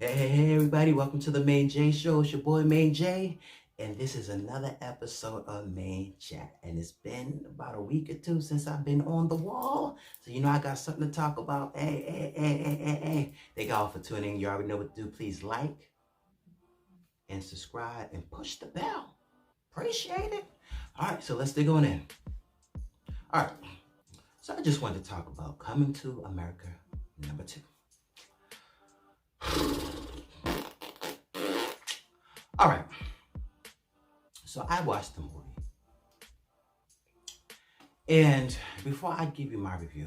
Hey everybody, welcome to the Maine-J Show. It's your boy Maine-J, and this is another episode of Maine-Chat. And it's been about a week or two since I've been on the wall, so I got something to talk about. Hey. Thank y'all for tuning in. You already know what to do. Please like and subscribe and push the bell. Appreciate it. All right, so let's dig on in. All right, so I just wanted to talk about Coming to America #2. All right, so I watched the movie, and before I give you my review,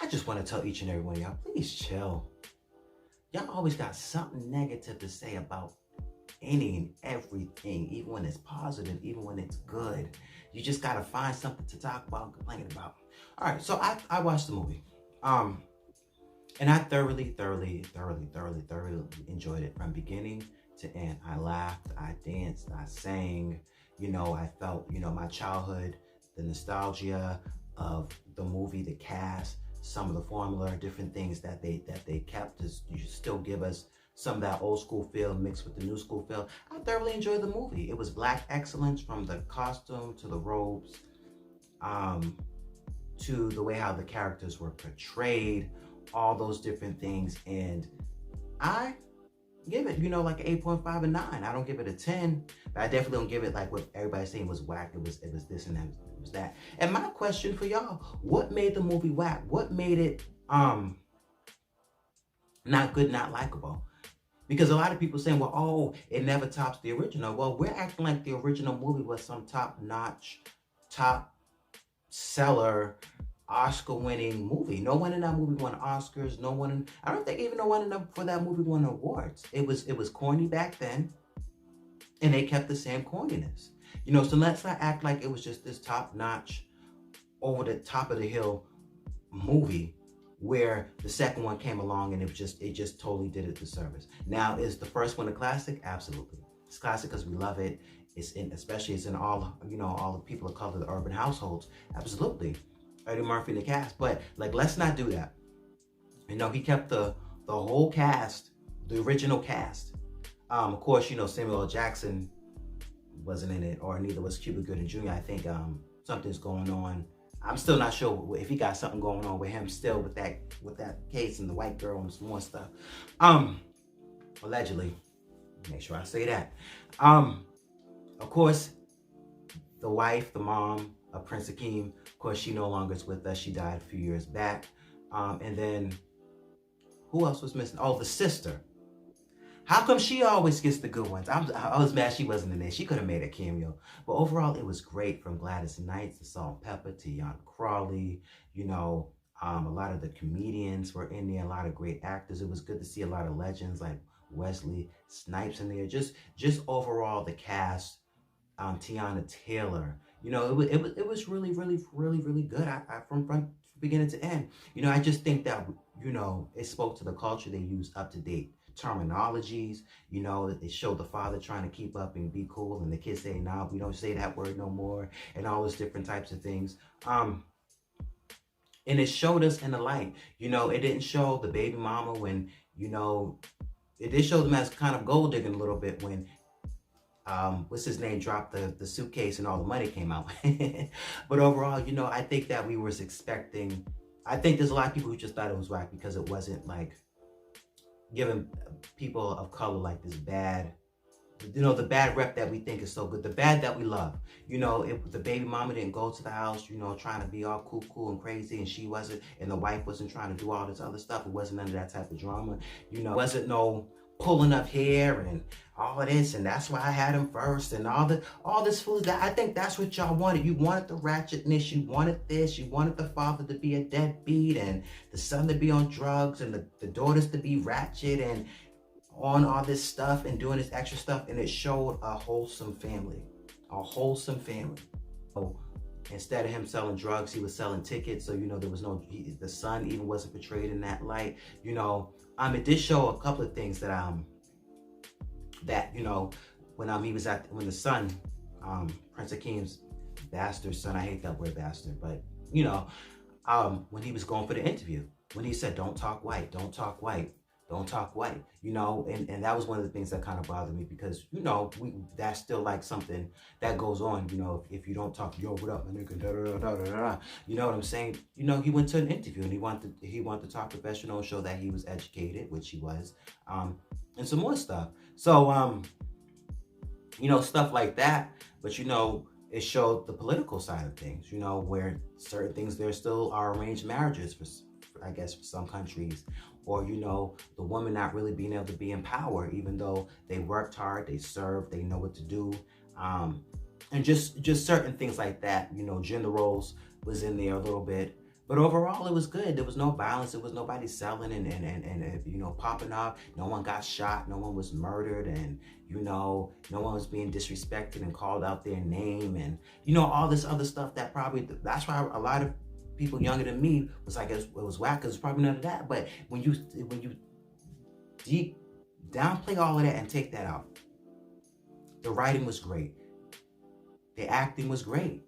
I just want to tell each and every one of y'all, please chill. Y'all always got something negative to say about any and everything, even when it's positive, even when it's good. You just got to find something to talk about and complain about. All right, so I watched the movie, and I thoroughly enjoyed it from beginning to end. I laughed, I danced, I sang, I felt, my childhood, the nostalgia of the movie, the cast, some of the formula, different things that they kept to still give us some of that old school feel mixed with the new school feel. I thoroughly enjoyed the movie. It was Black excellence from the costume to the robes, to the way how the characters were portrayed, all those different things. And I give it, like an 8.5 and 9. I don't give it a 10, but I definitely don't give it like what everybody's saying was whack. It was this and that, it was that. And my question for y'all, what made the movie whack? What made it not good, not likable? Because a lot of people saying, well, oh, it never tops the original. Well, we're acting like the original movie was some top-notch, top seller, Oscar-winning movie. No one in that movie won Oscars. I don't think even no one for that movie won awards. It was corny back then, and they kept the same corniness. So let's not act like it was just this top-notch, over the top of the hill movie where the second one came along and it just totally did it disservice. Now, is the first one a classic? Absolutely. It's classic because we love it. Especially it's in all the people of color, the urban households. Absolutely. Eddie Murphy in the cast, but let's not do that. He kept the whole cast, the original cast. Of course, Samuel L. Jackson wasn't in it, or neither was Cuba Gooding Jr. I think something's going on. I'm still not sure if he got something going on with him still with that case and the white girl and some more stuff. Allegedly, make sure I say that. Of course, the wife, the mom of Prince Akeem, of course, she no longer is with us. She died a few years back. And then, who else was missing? Oh, the sister. How come she always gets the good ones? I was mad she wasn't in there. She could have made a cameo. But overall, it was great, from Gladys Knight to Salt-N-Pepa to Jan Crawley. A lot of the comedians were in there, a lot of great actors. It was good to see a lot of legends like Wesley Snipes in there. Just overall, the cast, Tiana Taylor. It was really good. I from beginning to end. I just think that it spoke to the culture. They used up-to-date terminologies. It showed the father trying to keep up and be cool, and the kids saying, nah, we don't say that word no more, and all those different types of things. And it showed us in the light. It didn't show the baby mama when, it did show them as kind of gold digging a little bit when what's his name dropped the suitcase and all the money came out. But overall, I think that we was expecting, I think there's a lot of people who just thought it was whack because it wasn't giving people of color this bad, the bad rep that we think is so good, the bad that we love. The baby mama didn't go to the house, trying to be all cool and crazy, and she wasn't, and the wife wasn't trying to do all this other stuff. It wasn't none of that type of drama. Wasn't no pulling up hair and all of this, and that's why I had him first, and all this foolish. I think that's what y'all wanted. You wanted the ratchetness, you wanted this, you wanted the father to be a deadbeat, and the son to be on drugs, and the daughters to be ratchet and on all this stuff and doing this extra stuff, and it showed a wholesome family. So instead of him selling drugs, he was selling tickets. So there was no, the son even wasn't portrayed in that light. It did show a couple of things that when the son, Prince Akeem's bastard son, I hate that word bastard, but when he was going for the interview, when he said, don't talk white, don't talk white, and that was one of the things that kind of bothered me because, that's still like something that goes on, if you don't talk, yo, what up, my nigga, da, da, da, da, da, da. You know what I'm saying? He went to an interview and he wanted to talk professional and show that he was educated, which he was, and some more stuff. So, stuff like that. But it showed the political side of things, where certain things there still are arranged marriages I guess, for some countries, or the woman not really being able to be in power, even though they worked hard, they served, they know what to do, and just certain things like that. Gender roles was in there a little bit. But overall, it was good. There was no violence. There was nobody selling and popping off. No one got shot. No one was murdered. And, no one was being disrespected and called out their name. And, all this other stuff that's why a lot of people younger than me was like, it was whack, because it's probably none of that. But when you deep downplay all of that and take that out, the writing was great. The acting was great.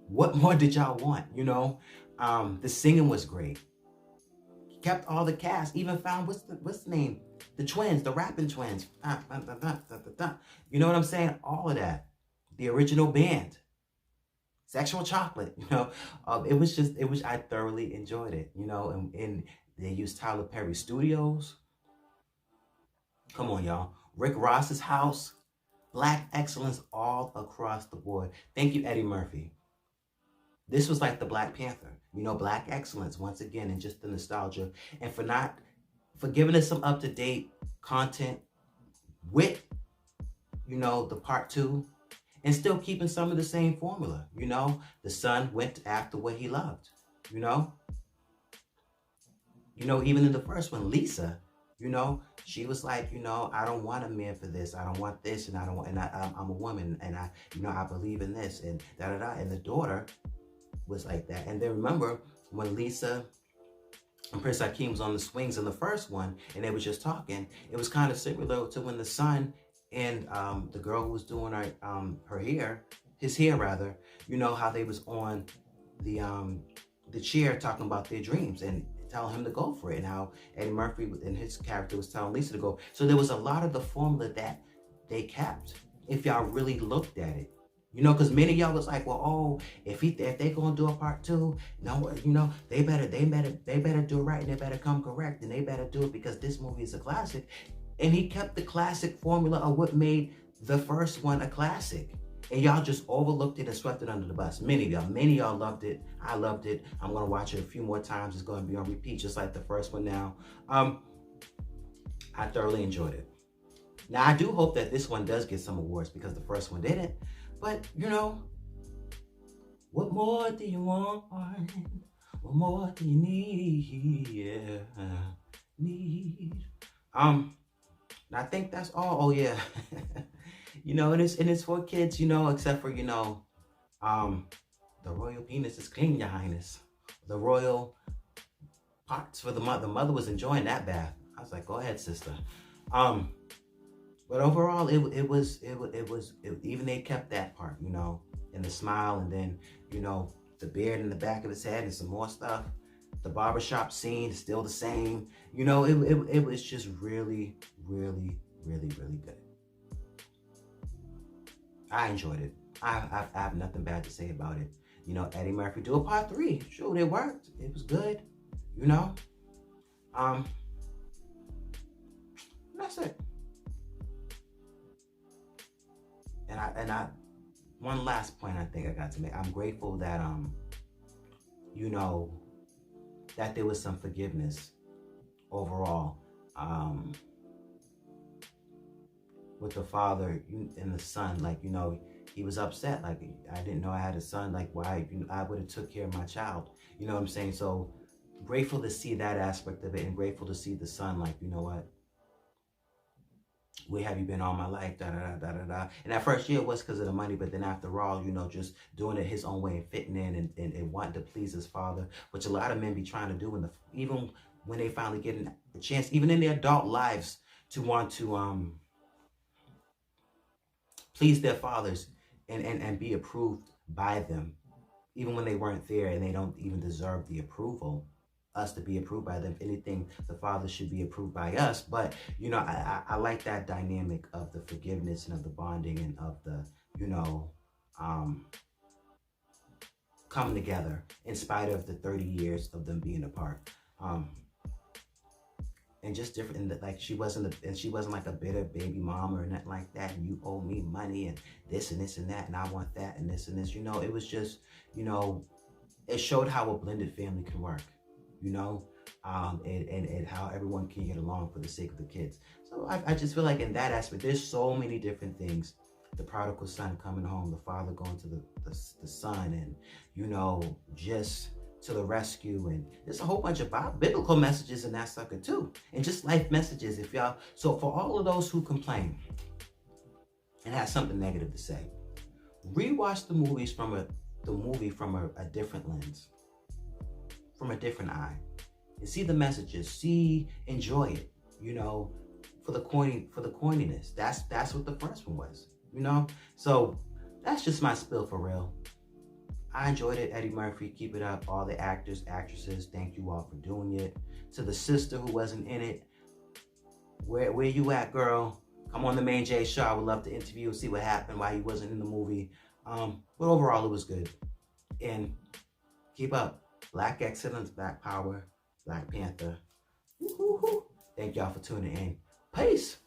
What more did y'all want? The singing was great. Kept all the cast. Even found what's the name? The twins, the rapping twins. You know what I'm saying? All of that. The original band. Sexual Chocolate. I thoroughly enjoyed it. And they used Tyler Perry Studios. Come on, y'all. Rick Ross's house. Black excellence all across the board. Thank you, Eddie Murphy. This was like the Black Panther, Black excellence once again, and just the nostalgia, and for giving us some up-to-date content with, the part 2, and still keeping some of the same formula. The son went after what he loved, even in the first one, Lisa, she was like, I don't want a man for this. I don't want this, and I don't want, and I'm a woman, and I believe in this, and da da da. And the daughter was like that. And then remember when Lisa and Prince Hakeem was on the swings in the first one, and they were just talking. It was kind of similar to when the son and the girl who was doing her hair, his hair rather, how they was on the chair talking about their dreams and telling him to go for it, and how Eddie Murphy and his character was telling Lisa to go. So there was a lot of the formula that they kept, if y'all really looked at it. Because many of y'all was like, well, oh, if they gonna do a part 2, no, they better do it right, and they better come correct, and they better do it because this movie is a classic. And he kept the classic formula of what made the first one a classic. And y'all just overlooked it and swept it under the bus. Many of y'all loved it. I loved it. I'm gonna watch it a few more times. It's gonna be on repeat, just like the first one now. I thoroughly enjoyed it. Now, I do hope that this one does get some awards because the first one didn't. But, what more do you want? What more do you need? Yeah, need. I think that's all. Oh, yeah. And it's for kids, except for, the royal penis is clean, your highness. The royal parts for the mother. The mother was enjoying that bath. I was like, go ahead, sister. But overall, it was even they kept that part, and the smile, and then, the beard in the back of his head and some more stuff. The barbershop scene is still the same. It was just really, really, really, really good. I enjoyed it. I have nothing bad to say about it. Eddie Murphy do a part 3. Sure, it worked. It was good. That's it. And I one last point I think I got to make. I'm grateful that that there was some forgiveness overall with the father and the son. Like, he was upset. Like, I didn't know I had a son. Like, why? I would have took care of my child. You know what I'm saying? So grateful to see that aspect of it, and grateful to see the son. Like, you know what? Where have you been all my life? Da, da, da, da, da, da. And that first year it was because of the money, but then after all, just doing it his own way and fitting in and wanting to please his father, which a lot of men be trying to do even when they finally get a chance, even in their adult lives, to want to please their fathers and be approved by them, even when they weren't there and they don't even deserve the approval. us to be approved by them. If anything, the Father should be approved by us. But I like that dynamic of the forgiveness and of the bonding and of the um, coming together in spite of the 30 years of them being apart. And just different, and like she wasn't like a bitter baby mom or nothing like that. And you owe me money and this and this and that, and I want that and this and this. It was just, it showed how a blended family can work. And how everyone can get along for the sake of the kids. So I just feel like in that aspect, there's so many different things. The prodigal son coming home, the father going to the son, and just to the rescue, and there's a whole bunch of biblical messages in that sucker too, and just life messages. So for all of those who complain and have something negative to say, rewatch the movie from a different lens, from a different eye, and see the messages. Enjoy it. For the corniness. That's what the first one was. So that's just my spill for real. I enjoyed it. Eddie Murphy, keep it up. All the actors, actresses, thank you all for doing it. To the sister who wasn't in it, where you at, girl? Come on the Maine-Chat show. I would love to interview and see what happened, why he wasn't in the movie. But overall, it was good. And keep up. Black excellence, Black power, Black Panther. Woo-hoo-hoo. Thank y'all for tuning in. Peace.